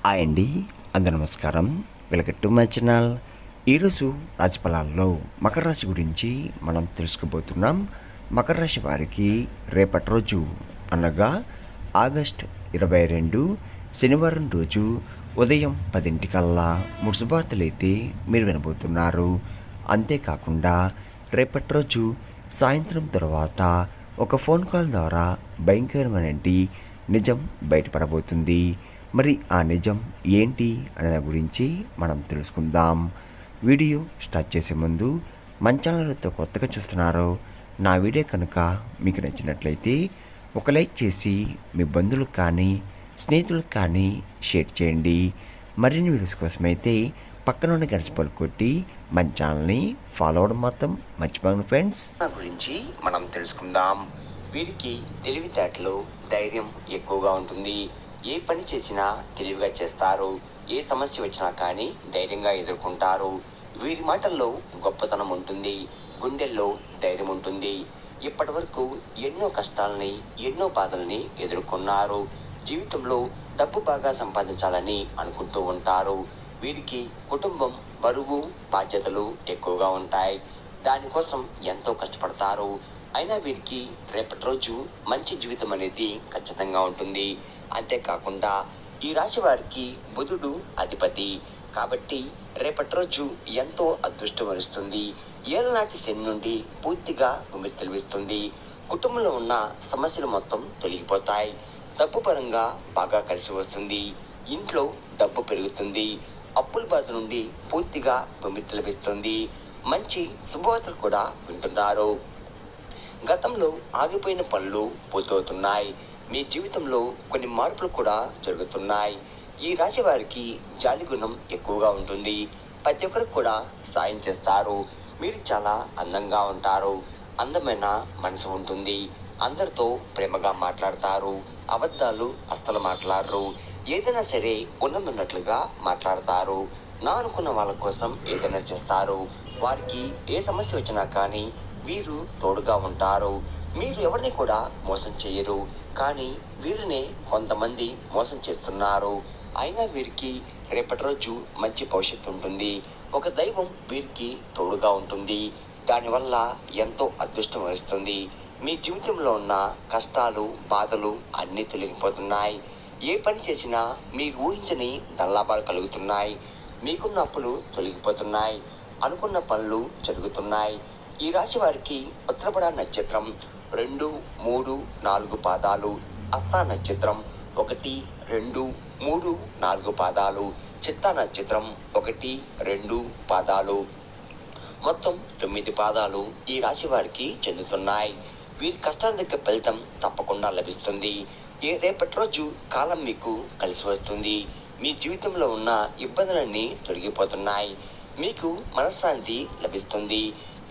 Hi అండి, అందరూ నమస్కారం. Welcome to my channel. ఈరోజు రాశి ఫలాల్లో మకర రాశి గురించి మనం తెలుసుకోబోతున్నాం. మకర రాశి వారికి రేపటి రోజు అనగా ఆగస్ట్ 22 శనివారం రోజు ఉదయం 10 ముసుబాతులైతే మీరు వినబోతున్నారు. అంతేకాకుండా రేపటి రోజు సాయంత్రం తర్వాత ఒక ఫోన్ కాల్ ద్వారా భయంకరమైన నిజం బయటపడబోతుంది. మరి ఆ నిజం ఏంటి అనే దాని గురించి మనం తెలుసుకుందాం. వీడియో స్టార్ట్ చేసే ముందు మన ఛానల్తో కొత్తగా చూస్తున్నారో నా వీడియో కనుక మీకు నచ్చినట్లయితే ఒక లైక్ చేసి మీ బంధువులకు కానీ స్నేహితులకు కానీ షేర్ చేయండి. మరిన్ని వీడియోస్ కోసమైతే పక్కన ఉన్న గడిచిపోలు కొట్టి మన ఛానల్ని ఫాలో అవ్వడం మాత్రం మర్చిపోండి ఫ్రెండ్స్. నా గురించి మనం తెలుసుకుందాం. వీరికి తెలివితేటలు ధైర్యం ఎక్కువగా ఉంటుంది. ఏ పని చేసినా తెలివిగా చేస్తారు. ఏ సమస్య వచ్చినా కానీ ధైర్యంగా ఎదుర్కొంటారు. వీరి మాటల్లో గొప్పతనం ఉంటుంది. గుండెల్లో ధైర్యం ఉంటుంది. ఇప్పటి వరకు ఎన్నో కష్టాలని ఎన్నో బాధల్ని ఎదుర్కొన్నారు. జీవితంలో డబ్బు బాగా సంపాదించాలని అనుకుంటూ ఉంటారు. వీరికి కుటుంబం బరువు బాధ్యతలు ఎక్కువగా ఉంటాయి. దానికోసం ఎంతో కష్టపడతారు. అయినా వీరికి రేపటి రోజు మంచి జీవితం అనేది ఖచ్చితంగా ఉంటుంది. అంతేకాకుండా ఈ రాశి వారికి బుధుడు అధిపతి కాబట్టి రేపటి రోజు ఎంతో అదృష్టం వరిస్తుంది. ఏళ్ళనాటి శని నుండి పూర్తిగా విముక్తి లభిస్తుంది. కుటుంబంలో ఉన్న సమస్యలు మొత్తం తొలగిపోతాయి. డబ్బు పరంగా బాగా కలిసి వస్తుంది. ఇంట్లో డబ్బు పెరుగుతుంది. అప్పుల బాధ నుండి పూర్తిగా విముక్తి లభిస్తుంది. మంచి శుభవార్తలు కూడా వింటున్నారు. గతంలో ఆగిపోయిన పనులు పూర్తవుతున్నాయి. మీ జీవితంలో కొన్ని మార్పులు కూడా జరుగుతున్నాయి. ఈ రాశి వారికి జాలి గుణం ఎక్కువగా ఉంటుంది. ప్రతి ఒక్కరికి కూడా సాయం చేస్తారు. మీరు చాలా అందంగా ఉంటారు. అందమైన మనసు ఉంటుంది. అందరితో ప్రేమగా మాట్లాడతారు. అబద్ధాలు అస్సలు మాట్లాడరు. ఏదైనా సరే ఉన్నట్లుగా మాట్లాడతారు. నా అనుకున్న వాళ్ళ కోసం ఏదైనా చేస్తారు. వారికి ఏ సమస్య వచ్చినా కానీ వీరు తోడుగా ఉంటారు. మీరు ఎవరిని కూడా మోసం చేయరు. కానీ వీరినే కొంతమంది మోసం చేస్తున్నారు. అయినా వీరికి రేపటి రోజు మంచి భవిష్యత్తు ఉంటుంది. ఒక దైవం వీరికి తోడుగా ఉంటుంది. దానివల్ల ఎంతో అదృష్టం వరిస్తుంది. మీ జీవితంలో ఉన్న కష్టాలు బాధలు అన్నీ తొలగిపోతున్నాయి. ఏ పని చేసినా మీరు ఊహించని ధనలాభాలు కలుగుతున్నాయి. మీకున్న అప్పులు తొలగిపోతున్నాయి. అనుకున్న పనులు జరుగుతున్నాయి. ఈ రాశి వారికి ఉత్తరపడ నక్షత్రం 2, 3, 4 పాదాలు, హస్త నక్షత్రం 1, 2, 3, 4 పాదాలు, చిత్తా నక్షత్రం 1, 2 పాదాలు, మొత్తం 9 పాదాలు ఈ రాశి వారికి చెందుతున్నాయి. వీరి కష్టాల దగ్గర ఫలితం తప్పకుండా లభిస్తుంది. రేపటి రోజు కాలం మీకు కలిసి వస్తుంది. మీ జీవితంలో ఉన్న ఇబ్బందులన్నీ తొలగిపోతున్నాయి. మీకు మనశ్శాంతి లభిస్తుంది.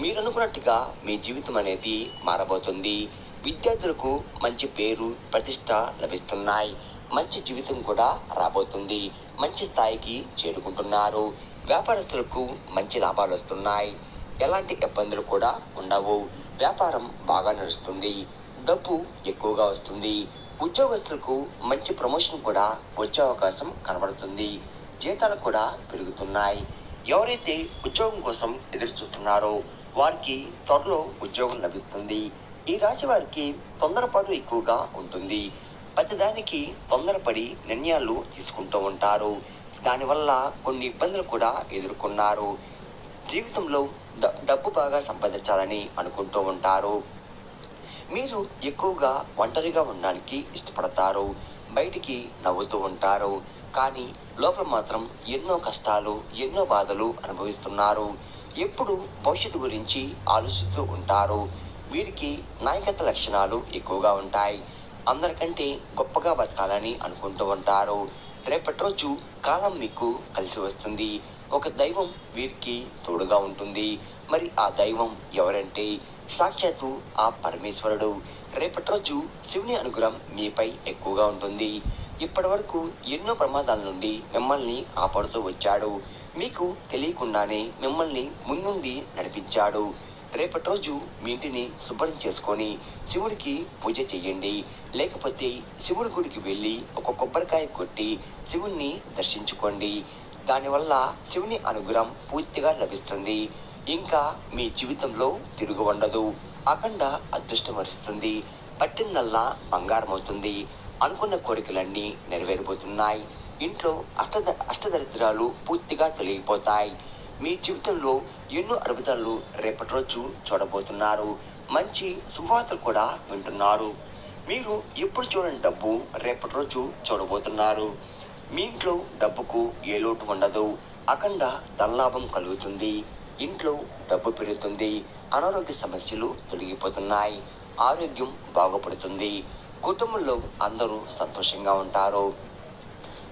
మీరు అనుకున్నట్టుగా మీ జీవితం అనేది మారబోతుంది. విద్యార్థులకు మంచి పేరు ప్రతిష్ట లభిస్తున్నాయి. మంచి జీవితం కూడా రాబోతుంది. మంచి స్థాయికి చేరుకుంటున్నారు. వ్యాపారస్తులకు మంచి లాభాలు వస్తున్నాయి. ఎలాంటి ఇబ్బందులు కూడా ఉండవు. వ్యాపారం బాగా నడుస్తుంది. డబ్బు ఎక్కువగా వస్తుంది. ఉద్యోగస్తులకు మంచి ప్రమోషన్ కూడా వచ్చే అవకాశం కనబడుతుంది. జీతాలు కూడా పెరుగుతున్నాయి. ఎవరైతే ఉద్యోగం కోసం ఎదురు చూస్తున్నారో వారికి త్వరలో ఉద్యోగం లభిస్తుంది. ఈ రాశి వారికి తొందరపాటు ఎక్కువగా ఉంటుంది. ప్రతిదానికి తొందరపడి నిర్ణయాలు తీసుకుంటూ ఉంటారు. దానివల్ల కొన్ని ఇబ్బందులు కూడా ఎదుర్కొన్నారు. జీవితంలో డబ్బు బాగా సంపాదించాలని అనుకుంటూ ఉంటారు. మీరు ఎక్కువగా ఒంటరిగా ఉండడానికి ఇష్టపడతారు. బయటికి నవ్వుతూ ఉంటారు. కానీ లోపల మాత్రం ఎన్నో కష్టాలు ఎన్నో బాధలు అనుభవిస్తున్నారు. ఎప్పుడు భవిష్యత్తు గురించి ఆలోచిస్తూ ఉంటారు. వీరికి నాయకత్వ లక్షణాలు ఎక్కువగా ఉంటాయి. అందరికంటే గొప్పగా బతకాలని అనుకుంటూ ఉంటారు. రేపటి రోజు కాలం మీకు కలిసి వస్తుంది. ఒక దైవం వీరికి తోడుగా ఉంటుంది. మరి ఆ దైవం ఎవరంటే సాక్షాత్తు ఆ పరమేశ్వరుడు. రేపటి రోజు శివుని అనుగ్రహం మీపై ఎక్కువగా ఉంటుంది. ఇప్పటి వరకు ఎన్నో ప్రమాదాల నుండి మిమ్మల్ని కాపాడుతూ వచ్చాడు. మీకు తెలియకుండానే మిమ్మల్ని ముందుండి నడిపించాడు. రేపటి రోజు మీ ఇంటిని శుభ్రం చేసుకొని శివుడికి పూజ చేయండి. లేకపోతే శివుడి గుడికి వెళ్ళి ఒక కొబ్బరికాయ కొట్టి శివుణ్ణి దర్శించుకోండి. దానివల్ల శివుని అనుగ్రహం పూర్తిగా లభిస్తుంది. ఇంకా మీ జీవితంలో తిరుగు ఉండదు. అఖండ అదృష్టం వరిస్తుంది. పట్టిందల్లా బంగారం అవుతుంది. అనుకున్న కోరికలన్నీ నెరవేరబోతున్నాయి. ఇంట్లో అష్టదరిద్రాలు పూర్తిగా తొలగిపోతాయి. మీ జీవితంలో ఎన్నో అద్భుతాలు రేపటి రోజు చూడబోతున్నారు. మంచి శుభవార్తలు కూడా వింటున్నారు. మీరు ఎప్పుడు చూడని డబ్బు రేపటి రోజు చూడబోతున్నారు. మీ ఇంట్లో డబ్బుకు ఏ లోటు ఉండదు. అఖండ ధనలాభం కలుగుతుంది. ఇంట్లో డబ్బు పెరుగుతుంది. అనారోగ్య సమస్యలు తొలగిపోతున్నాయి. ఆరోగ్యం బాగుపడుతుంది. కుటుంబంలో అందరూ సంతోషంగా ఉంటారు.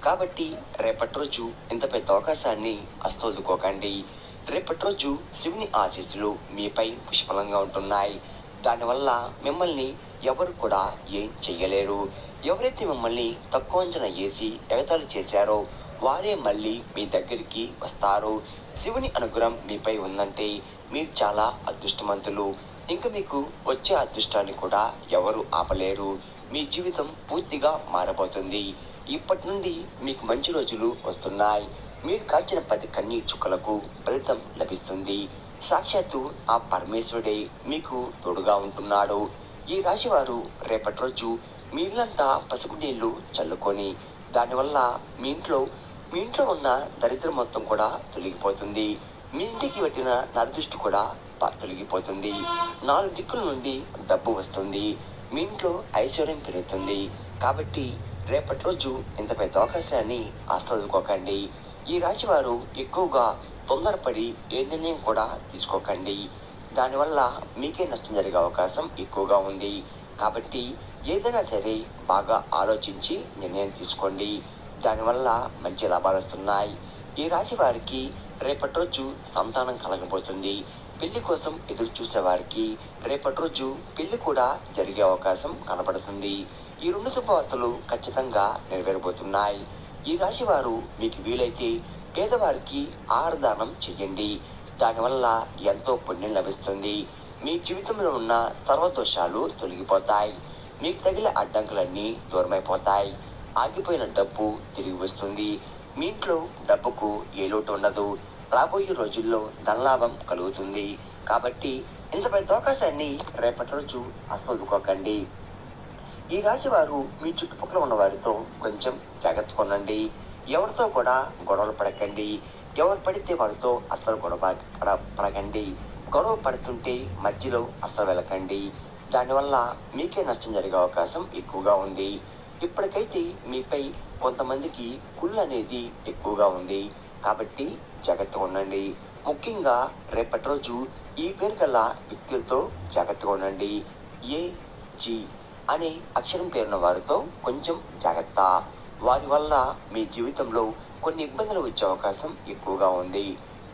కాబట్టి రేపటి రోజు ఇంత పెద్ద అవకాశాన్ని అస్తోదుకోకండి. రేపటి రోజు శివుని ఆశీస్సులు మీపై పుష్కలంగా ఉంటున్నాయి. దానివల్ల మిమ్మల్ని ఎవరు కూడా ఏం చెయ్యలేరు. ఎవరైతే మిమ్మల్ని తక్కువ అంచనా వేసి ఎగతాళి చేశారో వారే మళ్ళీ మీ దగ్గరికి వస్తారు. శివుని అనుగ్రహం మీపై ఉందంటే మీరు చాలా అదృష్టవంతులు. ఇంకా మీకు వచ్చే అదృష్టాన్ని కూడా ఎవరు ఆపలేరు. మీ జీవితం పూర్తిగా మారబోతుంది. ఇప్పటి నుండి మీకు మంచి రోజులు వస్తున్నాయి. మీరు కాల్చిన 10 కన్నీటి చుక్కలకు ఫలితం లభిస్తుంది. సాక్షాత్తు ఆ పరమేశ్వరుడే మీకు తోడుగా ఉంటున్నాడు. ఈ రాశి వారు రేపటి రోజు మీ ఇల్లంతా పసుపు నీళ్లు చల్లుకొని దానివల్ల మీ ఇంట్లో ఉన్న దరిద్రం మొత్తం కూడా తొలగిపోతుంది. మీ ఇంటికి పెట్టిన నరదృష్టి కూడా తొలగిపోతుంది. 4 దిక్కుల నుండి డబ్బు వస్తుంది. మీ ఇంట్లో ఐశ్వర్యం పెరుగుతుంది. కాబట్టి రేపటి రోజు ఇంత పెద్ద అవకాశాన్ని ఆస్వాదుకోకండి. ఈ రాశి వారు ఎక్కువగా తొందరపడి ఏ నిర్ణయం కూడా తీసుకోకండి. దానివల్ల మీకే నష్టం జరిగే అవకాశం ఎక్కువగా ఉంది. కాబట్టి ఏదైనా సరే బాగా ఆలోచించి నిర్ణయం తీసుకోండి. దానివల్ల మంచి లాభాలు వస్తున్నాయి. ఈ రాశి వారికి రేపటి రోజు సంతానం కలగబోతుంది. పెళ్లి కోసం ఎదురు చూసే వారికి రేపటి రోజు పెళ్లి కూడా జరిగే అవకాశం కనబడుతుంది. ఈ 2 శుభవార్తలు ఖచ్చితంగా నెరవేరబోతున్నాయి. ఈ రాశి వారు మీకు వీలైతే పేదవారికి ఆహారదానం చెయ్యండి. దానివల్ల ఎంతో పుణ్యం లభిస్తుంది. మీ జీవితంలో ఉన్న సర్వదోషాలు తొలగిపోతాయి. మీకు తగిలే అడ్డంకులన్నీ దూరమైపోతాయి. ఆగిపోయిన డబ్బు తిరిగి వస్తుంది. మీ ఇంట్లో డబ్బుకు ఏ లోటు ఉండదు. రాబోయే రోజుల్లో ధనలాభం కలుగుతుంది. కాబట్టి ఇంత పెద్ద అవకాశాన్ని రేపటి రోజు ఆస్వాదుకోకండి. ఈ రాశి వారు మీ చుట్టుపక్కల ఉన్న వారితో కొంచెం జాగ్రత్త కొనండి. ఎవరితో కూడా గొడవలు పడకండి. ఎవరు పడితే వారితో అస్సలు పడకండి. గొడవ పడుతుంటే మధ్యలో అస్సలు వెళ్ళకండి. దానివల్ల మీకే నష్టం జరిగే అవకాశం ఎక్కువగా ఉంది. ఇప్పటికైతే మీపై కొంతమందికి కుళ్ళు అనేది ఎక్కువగా ఉంది. కాబట్టి జాగ్రత్తగా ఉండండి. ముఖ్యంగా రేపటి రోజు ఈ పేరు గల వ్యక్తులతో జాగ్రత్తగా ఉండండి. జి అనే అక్షరం పేరున్న వారితో కొంచెం జాగ్రత్త. వారి వల్ల మీ జీవితంలో కొన్ని ఇబ్బందులు వచ్చే అవకాశం ఎక్కువగా ఉంది.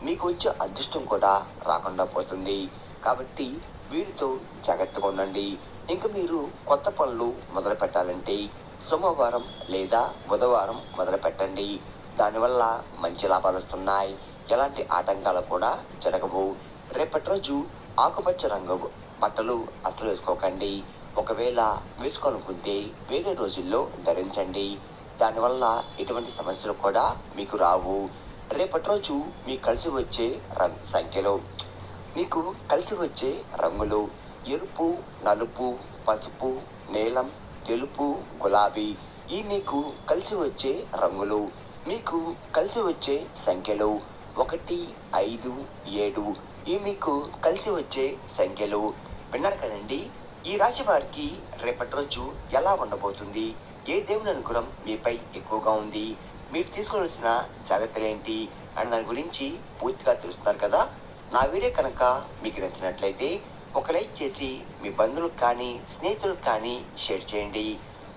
మీకు వచ్చే అదృష్టం కూడా రాకుండా పోతుంది. కాబట్టి వీరితో జాగ్రత్తగా ఉండండి. ఇంకా మీరు కొత్త పనులు మొదలు పెట్టాలంటే సోమవారం లేదా బుధవారం మొదలు పెట్టండి. దానివల్ల మంచి లాభాలు వస్తున్నాయి. ఎలాంటి ఆటంకాలు కూడా జరగవు. రేపటి రోజు ఆకుపచ్చ రంగు బట్టలు అస్సలు వేసుకోకండి. ఒకవేళ వేసుకోనుకుంటే వేరే రోజుల్లో ధరించండి. దానివల్ల ఎటువంటి సమస్యలు కూడా మీకు రావు. రేపటి రోజు మీకు కలిసి వచ్చే రంగులు ఎరుపు, నలుపు, పసుపు, నీలం, తెలుపు, గులాబీ. ఈ మీకు కలిసి వచ్చే రంగులు. మీకు కలిసి వచ్చే సంఖ్యలు 1, 5, 7. ఈ మీకు కలిసి వచ్చే సంఖ్యలు. విన్నారు కదండి. ఈ రాశి వారికి రేపటి రోజు ఎలా ఉండబోతుంది, ఏ దేవుని అనుగ్రహం మీపై ఎక్కువగా ఉంది, మీరు తీసుకోవాల్సిన జాగ్రత్తలు ఏంటి అని దాని గురించి పూర్తిగా తెలుస్తున్నారు కదా. నా వీడియో కనుక మీకు నచ్చినట్లయితే ఒక లైక్ చేసి మీ బంధువులకు కానీ స్నేహితులకు కానీ షేర్ చేయండి.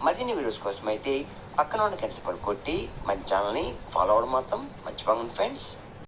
మరిన్ని వీడియోస్ కోసం అయితే పక్కన ఉన్న గంట సింబల్ కొట్టి మన ఛానల్ని ఫాలో అవ్వడం మాత్రం మర్చిపోకండి ఫ్రెండ్స్.